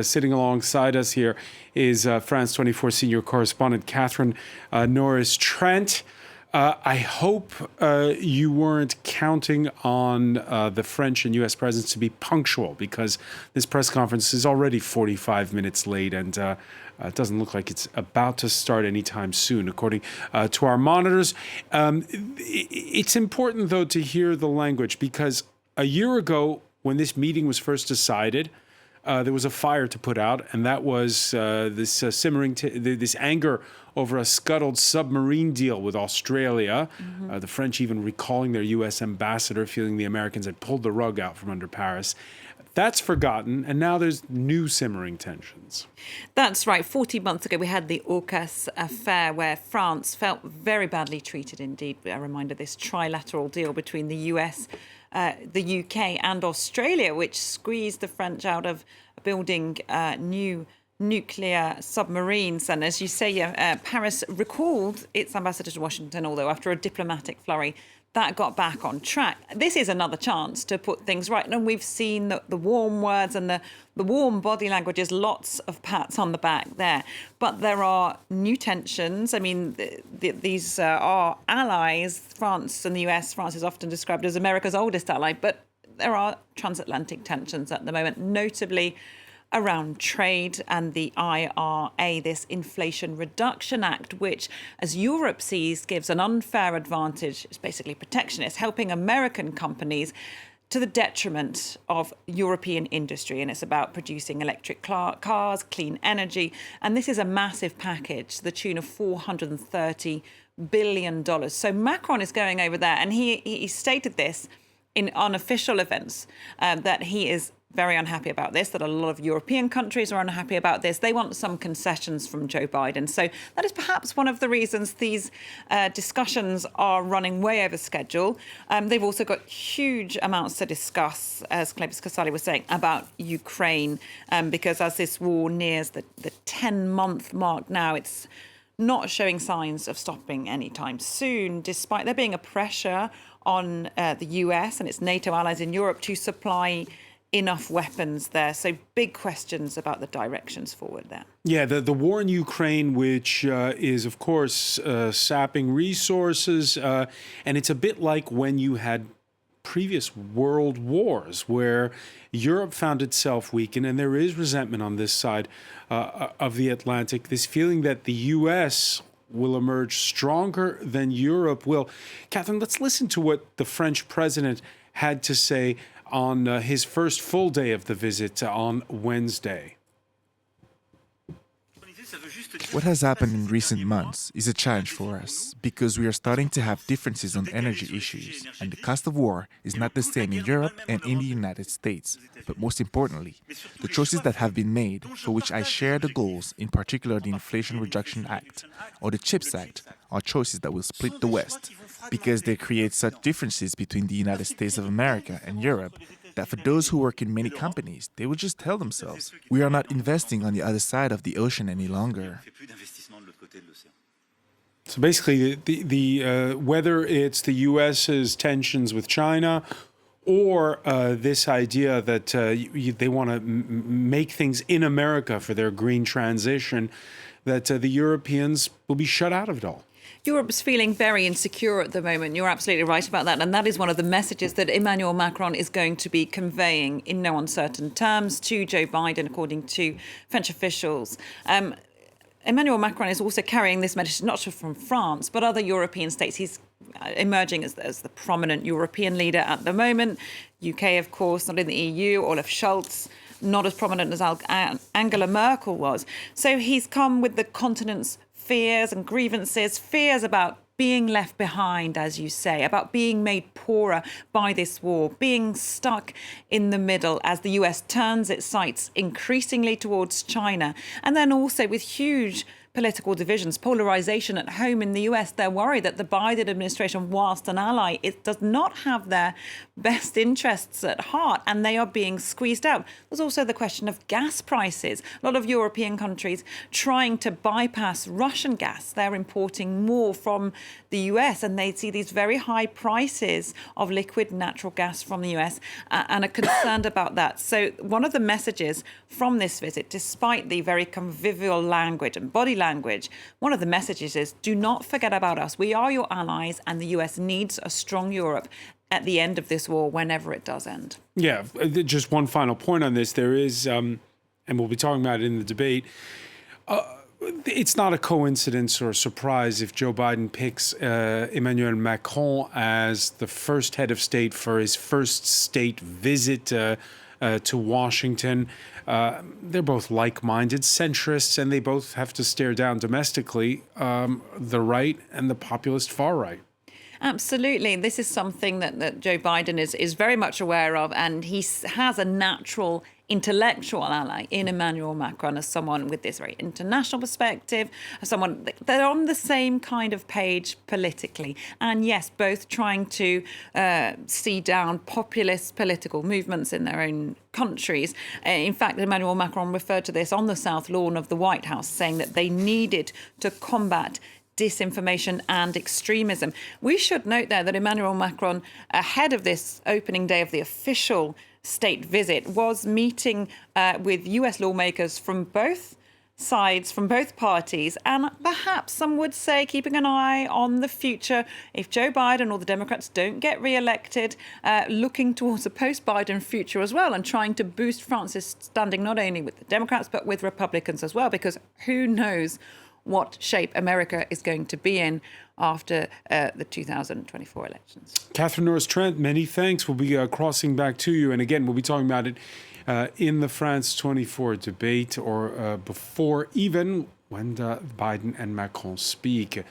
Sitting alongside us here is France 24 senior correspondent Catherine Norris-Trent. I hope you weren't counting on the French and U.S. presidents to be punctual, because this press conference is already 45 minutes late, and it doesn't look like it's about to start anytime soon, according to our monitors. It's important, though, to hear the language, because a year ago, when this meeting was first decided, there was a fire to put out, and that was this simmering, this anger over a scuttled submarine deal with Australia. The French even recalling their U.S. ambassador, feeling the Americans had pulled the rug out from under Paris. That's forgotten, and now there's new simmering tensions. That's right. 40 months ago, we had the AUKUS affair, where France felt very badly treated indeed. A reminder, this trilateral deal between the US, the UK and Australia, which squeezed the French out of building new nuclear submarines. And as you say, Paris recalled its ambassador to Washington, although after a diplomatic flurry, that got back on track. This is another chance to put things right. And we've seen the warm words and the warm body languages, lots of pats on the back there. But there are new tensions. I mean, these are allies, France and the US. France is often described as America's oldest ally. But there are transatlantic tensions at the moment, notably around trade and the IRA, this Inflation Reduction Act, which, as Europe sees, gives an unfair advantage. It's basically protectionist, helping American companies to the detriment of European industry. And it's about producing electric cars, clean energy. And this is a massive package to the tune of $430 billion. So Macron is going over there, and he stated this in unofficial events, that he is very unhappy about this, that a lot of European countries are unhappy about this. They want some concessions from Joe Biden. So that is perhaps one of the reasons these discussions are running way over schedule. They've also got huge amounts to discuss, as Clevis Casali was saying, about Ukraine, because as this war nears the 10-month mark now, it's not showing signs of stopping anytime soon, despite there being a pressure on the US and its NATO allies in Europe to supply enough weapons there. So big questions about the directions forward there. Yeah, the war in Ukraine, which is, of course, sapping resources. And it's a bit like when you had previous world wars where Europe found itself weakened, and there is resentment on this side of the Atlantic, this feeling that the U.S. will emerge stronger than Europe will. Catherine, let's listen to what the French president had to say on his first full day of the visit on Wednesday. What has happened in recent months is a challenge for us, because we are starting to have differences on energy issues, and the cost of war is not the same in Europe and in the United States. But most importantly, the choices that have been made, for which I share the goals, in particular the Inflation Reduction Act or the CHIPS Act, are choices that will split the West, because they create such differences between the United States of America and Europe that for those who work in many companies, they would just tell themselves, we are not investing on the other side of the ocean any longer. So basically, the whether it's the U.S.'s tensions with China or this idea that they want to make things in America for their green transition, that the Europeans will be shut out of it all. Europe's feeling very insecure at the moment. You're absolutely right about that. And that is one of the messages that Emmanuel Macron is going to be conveying in no uncertain terms to Joe Biden, according to French officials. Emmanuel Macron is also carrying this message not just from France, but other European states. He's emerging as the prominent European leader at the moment. UK, of course, not in the EU. Olaf Scholz, not as prominent as Angela Merkel was. So he's come with the continent's fears and grievances, fears about being left behind, as you say, about being made poorer by this war, being stuck in the middle as the US turns its sights increasingly towards China, and then also with huge political divisions, polarization at home in the US. They're worried that the Biden administration, whilst an ally, it does not have their best interests at heart, and they are being squeezed out. There's also the question of gas prices. A lot of European countries trying to bypass Russian gas. They're importing more from the US, and they see these very high prices of liquid natural gas from the US and are concerned about that. So one of the messages from this visit, despite the very convivial language and body language, one of the messages is, do not forget about us. We are your allies, and the US needs a strong Europe at the end of this war, whenever it does end. Yeah, just one final point on this. There is, and we'll be talking about it in the debate, it's not a coincidence or a surprise if Joe Biden picks Emmanuel Macron as the first head of state for his first state visit to Washington. They're both like-minded centrists, and they both have to stare down domestically the right and the populist far right. Absolutely. This is something that Joe Biden is very much aware of, and he has a natural intellectual ally in Emmanuel Macron as someone with this very international perspective, as someone they're on the same kind of page politically. And yes, both trying to see down populist political movements in their own countries. In fact, Emmanuel Macron referred to this on the South Lawn of the White House, saying that they needed to combat disinformation and extremism. We should note there that Emmanuel Macron, ahead of this opening day of the official state visit, was meeting with US lawmakers from both sides, from both parties, and perhaps some would say keeping an eye on the future if Joe Biden or the Democrats don't get re-elected, looking towards a post-Biden future as well, and trying to boost France's standing not only with the Democrats but with Republicans as well, because who knows what shape America is going to be in after the 2024 elections. Catherine Norris-Trent, many thanks. We'll be crossing back to you. And again, we'll be talking about it in the France 24 debate, or before even when Biden and Macron speak.